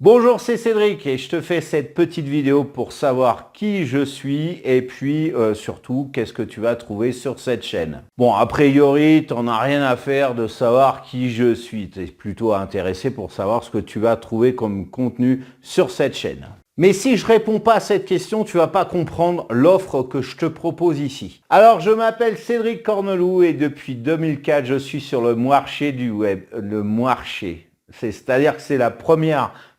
Bonjour, c'est Cédric et je te fais cette petite vidéo pour savoir qui je suis et puis surtout qu'est-ce que tu vas trouver sur cette chaîne. Bon, a priori, tu n'en as rien à faire de savoir qui je suis. Tu es plutôt intéressé pour savoir ce que tu vas trouver comme contenu sur cette chaîne. Mais si je réponds pas à cette question, tu vas pas comprendre l'offre que je te propose ici. Alors, je m'appelle Cédric Corneloup et depuis 2004, je suis sur le marché du web. Le marché. C'est-à-dire que c'est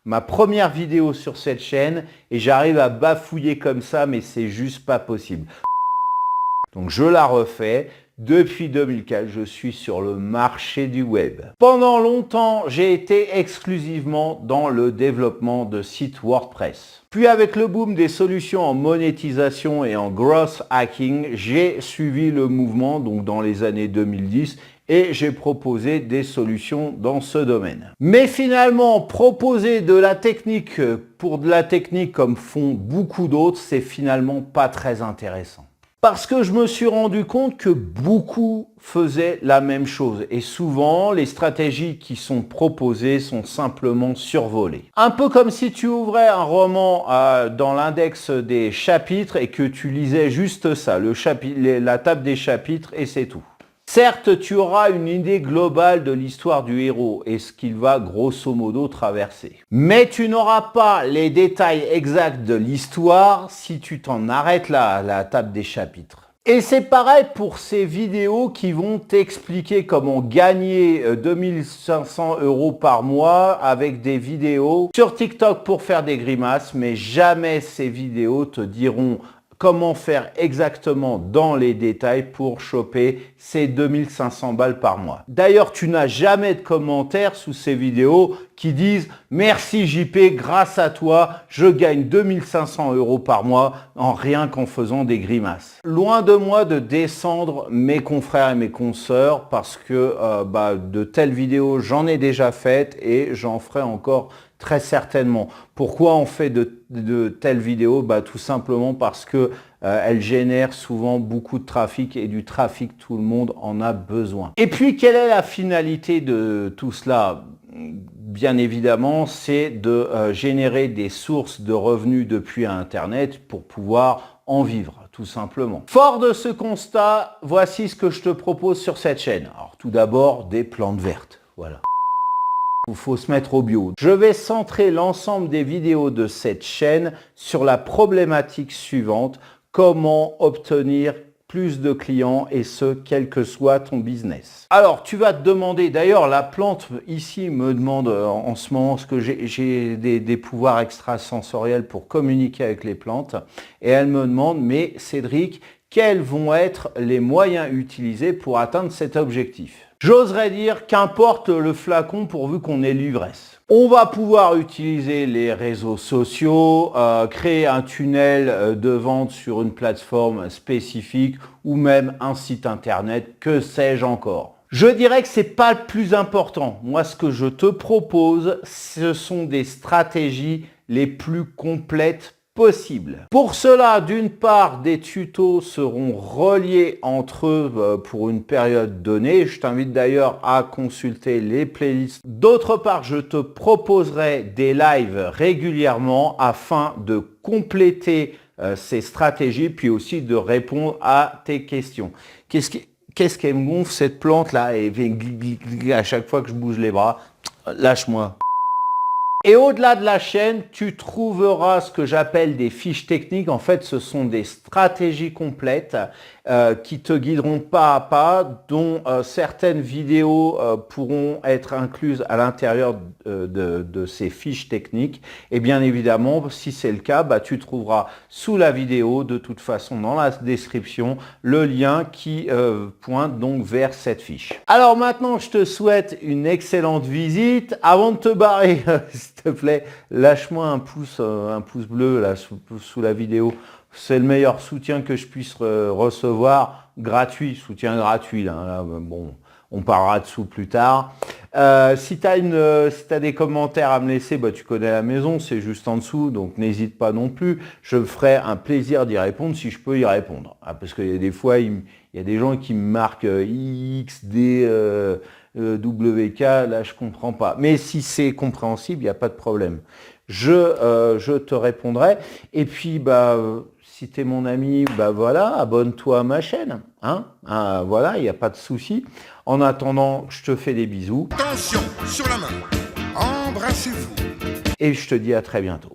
ma première vidéo sur cette chaîne et j'arrive à bafouiller comme ça, mais c'est juste pas possible. Donc je la refais. Depuis 2004, je suis sur le marché du web. Pendant longtemps, j'ai été exclusivement dans le développement de sites WordPress. Puis avec le boom des solutions en monétisation et en growth hacking, j'ai suivi le mouvement donc dans les années 2010 et j'ai proposé des solutions dans ce domaine. Mais finalement, proposer de la technique pour de la technique comme font beaucoup d'autres, c'est finalement pas très intéressant. Parce que je me suis rendu compte que beaucoup faisaient la même chose et souvent les stratégies qui sont proposées sont simplement survolées. Un peu comme si tu ouvrais un roman dans l'index des chapitres et que tu lisais juste ça, la table des chapitres et c'est tout. Certes, tu auras une idée globale de l'histoire du héros et ce qu'il va grosso modo traverser. Mais tu n'auras pas les détails exacts de l'histoire si tu t'en arrêtes là, à la table des chapitres. Et c'est pareil pour ces vidéos qui vont t'expliquer comment gagner 2500 € par mois avec des vidéos sur TikTok pour faire des grimaces, mais jamais ces vidéos te diront comment faire exactement dans les détails pour choper ces 2500 balles par mois. D'ailleurs, tu n'as jamais de commentaires sous ces vidéos qui disent « Merci JP, grâce à toi, je gagne 2500 € par mois en rien qu'en faisant des grimaces. » Loin de moi de descendre mes confrères et mes consoeurs parce que de telles vidéos, j'en ai déjà faites et j'en ferai encore très certainement. Pourquoi on fait de telles vidéos? Tout simplement parce que elles génèrent souvent beaucoup de trafic et du trafic, tout le monde en a besoin. Et puis, quelle est la finalité de tout cela? Bien évidemment, c'est de générer des sources de revenus depuis Internet pour pouvoir en vivre, tout simplement. Fort de ce constat, voici ce que je te propose sur cette chaîne. Alors, tout d'abord, des plantes vertes. Voilà. Il faut se mettre au bio. Je vais centrer l'ensemble des vidéos de cette chaîne sur la problématique suivante: comment obtenir plus de clients et ce, quel que soit ton business. Alors, tu vas te demander, d'ailleurs, la plante ici me demande en ce moment, ce que j'ai des pouvoirs extrasensoriels pour communiquer avec les plantes, et elle me demande, mais Cédric, quels vont être les moyens utilisés pour atteindre cet objectif? J'oserais dire qu'importe le flacon pourvu qu'on ait l'ivresse. On va pouvoir utiliser les réseaux sociaux, créer un tunnel de vente sur une plateforme spécifique ou même un site internet, que sais-je encore. Je dirais que ce n'est pas le plus important. Moi, ce que je te propose, ce sont des stratégies les plus complètes possible. Pour cela, d'une part, des tutos seront reliés entre eux pour une période donnée. Je t'invite d'ailleurs à consulter les playlists. D'autre part, je te proposerai des lives régulièrement afin de compléter ces stratégies, puis aussi de répondre à tes questions. Qu'est-ce qu'elle me gonfle cette plante là et à chaque fois que je bouge les bras? Lâche-moi. Et au-delà de la chaîne, tu trouveras ce que j'appelle des fiches techniques. En fait, ce sont des stratégies complètes qui te guideront pas à pas, dont certaines vidéos pourront être incluses à l'intérieur de ces fiches techniques. Et bien évidemment, si c'est le cas, tu trouveras sous la vidéo, de toute façon dans la description, le lien qui pointe donc vers cette fiche. Alors maintenant, je te souhaite une excellente visite. Avant de te barrer, s'il te plaît, lâche-moi un pouce bleu là sous la vidéo. C'est le meilleur soutien que je puisse recevoir, gratuit, soutien gratuit. Là, bon, on parlera dessous plus tard. Si tu as des commentaires à me laisser, tu connais la maison, c'est juste en dessous, donc n'hésite pas non plus. Je me ferai un plaisir d'y répondre si je peux y répondre. Parce que des fois, il Il y a des gens qui me marquent XD, WK, là je comprends pas. Mais si c'est compréhensible, il n'y a pas de problème. Je te répondrai. Et puis, si tu es mon ami, voilà, abonne-toi à ma chaîne. Hein. Voilà, il n'y a pas de souci. En attendant, je te fais des bisous. Attention, sur la main. Embrassez-vous. Et je te dis à très bientôt.